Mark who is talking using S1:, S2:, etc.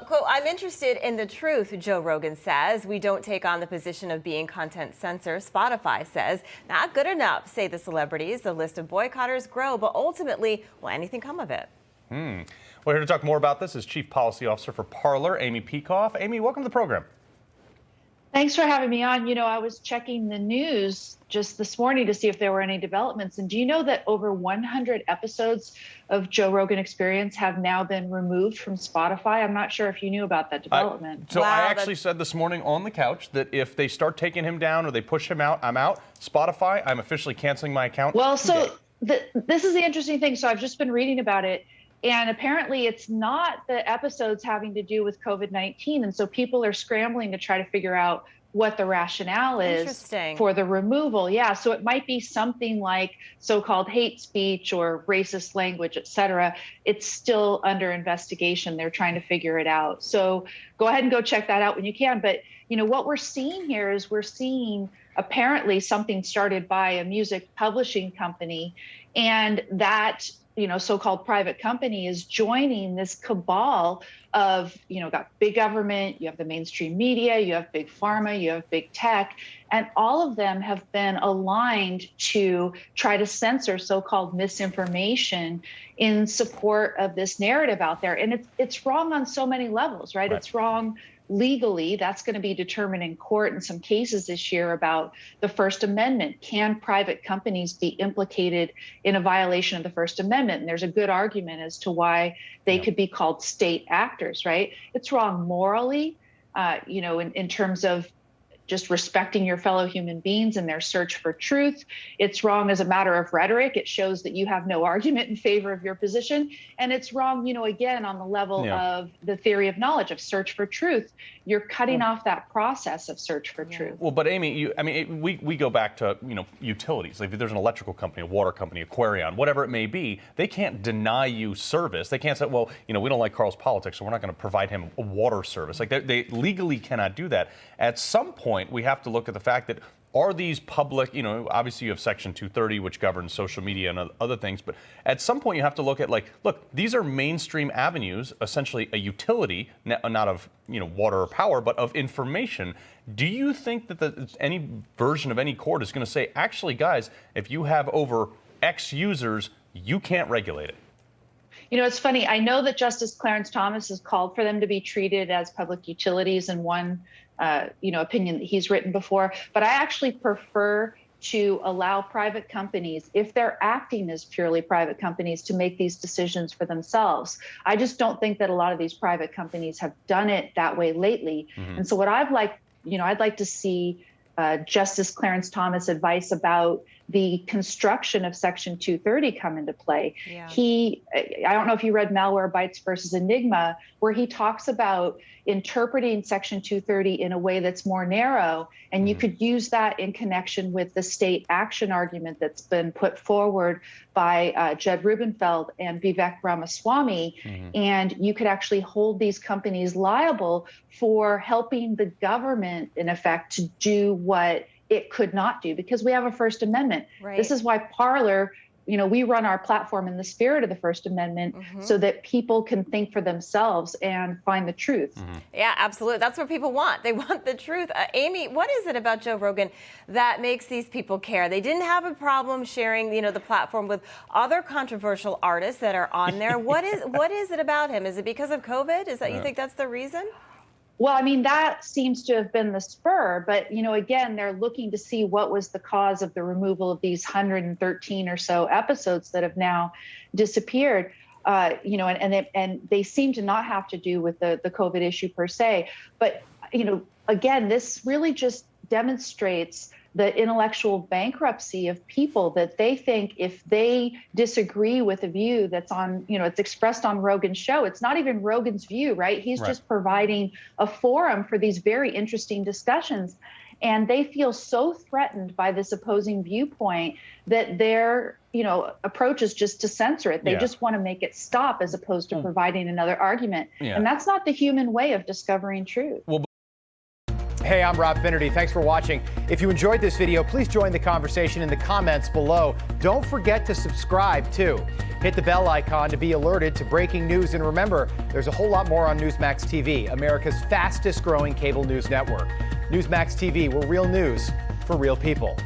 S1: Quote, I'm interested in the truth, Joe Rogan says. We don't take on the position of being content censor. Spotify says, not good enough, say the celebrities. The list of boycotters grow, but ultimately, will anything come of it?
S2: Well, here to talk more about this is Chief Policy Officer for Parler, Amy Peikoff. Amy, welcome to the program.
S3: Thanks for having me on. I was checking the news just this morning to see if there were any developments. And do you know that over 100 episodes of Joe Rogan Experience have now been removed from Spotify? I'm not sure if you knew about that development.
S2: I actually said this morning on the couch that if they start taking him down or they push him out, I'm out. Spotify, I'm officially canceling my account.
S3: Well, so this is the interesting thing. So I've just been reading about it. And apparently it's not the episodes having to do with COVID-19. And so people are scrambling to try to figure out what the rationale is for the removal. Yeah, so it might be something like so-called hate speech or racist language, et cetera. It's still under investigation. They're trying to figure it out. So go ahead and go check that out when you can. But what we're seeing here is we're seeing apparently something started by a music publishing company, and that so-called private company is joining this cabal of, got big government, you have the mainstream media, you have big pharma, you have big tech, and all of them have been aligned to try to censor so-called misinformation in support of this narrative out there. And it's wrong on so many levels, right? It's wrong legally. That's going to be determined in court in some cases this year about the First Amendment. Can private companies be implicated in a violation of the First Amendment? And there's a good argument as to why they could be called state actors, right? It's wrong morally, in terms of just respecting your fellow human beings and their search for truth. It's wrong as a matter of rhetoric. It shows that you have no argument in favor of your position. And it's wrong, again, on the level of the theory of knowledge, of search for truth. You're cutting off that process of search for truth.
S2: Well, but Amy, we go back to, utilities. Like if there's an electrical company, a water company, Aquarion, whatever it may be, they can't deny you service. They can't say, well, we don't like Carl's politics, so we're not going to provide him a water service. Like they legally cannot do that. At some point, we have to look at the fact that are these public, obviously you have Section 230, which governs social media and other things, but at some point you have to look at look, these are mainstream avenues, essentially a utility, not of, water or power, but of information. Do you think that any version of any court is going to say, actually, guys, if you have over X users, you can't regulate it?
S3: It's funny. I know that Justice Clarence Thomas has called for them to be treated as public utilities in one opinion that he's written before. But I actually prefer to allow private companies, if they're acting as purely private companies, to make these decisions for themselves. I just don't think that a lot of these private companies have done it that way lately. And so what I'd like to see Justice Clarence Thomas advice about the construction of Section 230 come into play. Yeah. I don't know if you read Malwarebytes versus Enigma, where he talks about interpreting Section 230 in a way that's more narrow, and you could use that in connection with the state action argument that's been put forward by Jed Rubenfeld and Vivek Ramaswamy, and you could actually hold these companies liable for helping the government, in effect, to do what it could not do, because we have a First Amendment. Right. This is why Parler, we run our platform in the spirit of the First Amendment so that people can think for themselves and find the truth.
S1: Yeah, absolutely. That's what people want. They want the truth. Amy, what is it about Joe Rogan that makes these people care? They didn't have a problem sharing, the platform with other controversial artists that are on there. What is it about him? Is it because of COVID? Is that you think that's the reason?
S3: Well, that seems to have been the spur, but, again, they're looking to see what was the cause of the removal of these 113 or so episodes that have now disappeared, and they seem to not have to do with the COVID issue per se. But, again, this really just demonstrates the intellectual bankruptcy of people, that they think if they disagree with a view that's on, it's expressed on Rogan's show, it's not even Rogan's view, right? He's just providing a forum for these very interesting discussions. And they feel so threatened by this opposing viewpoint that their, approach is just to censor it. They just want to make it stop as opposed to providing another argument. And that's not the human way of discovering truth.
S2: Well,
S4: Hey, I'm Rob Finnerty. Thanks for watching. If you enjoyed this video, please join the conversation in the comments below. Don't forget to subscribe, too. Hit the bell icon to be alerted to breaking news. And remember, there's a whole lot more on Newsmax TV, America's fastest growing cable news network. Newsmax TV, we're real news for real people.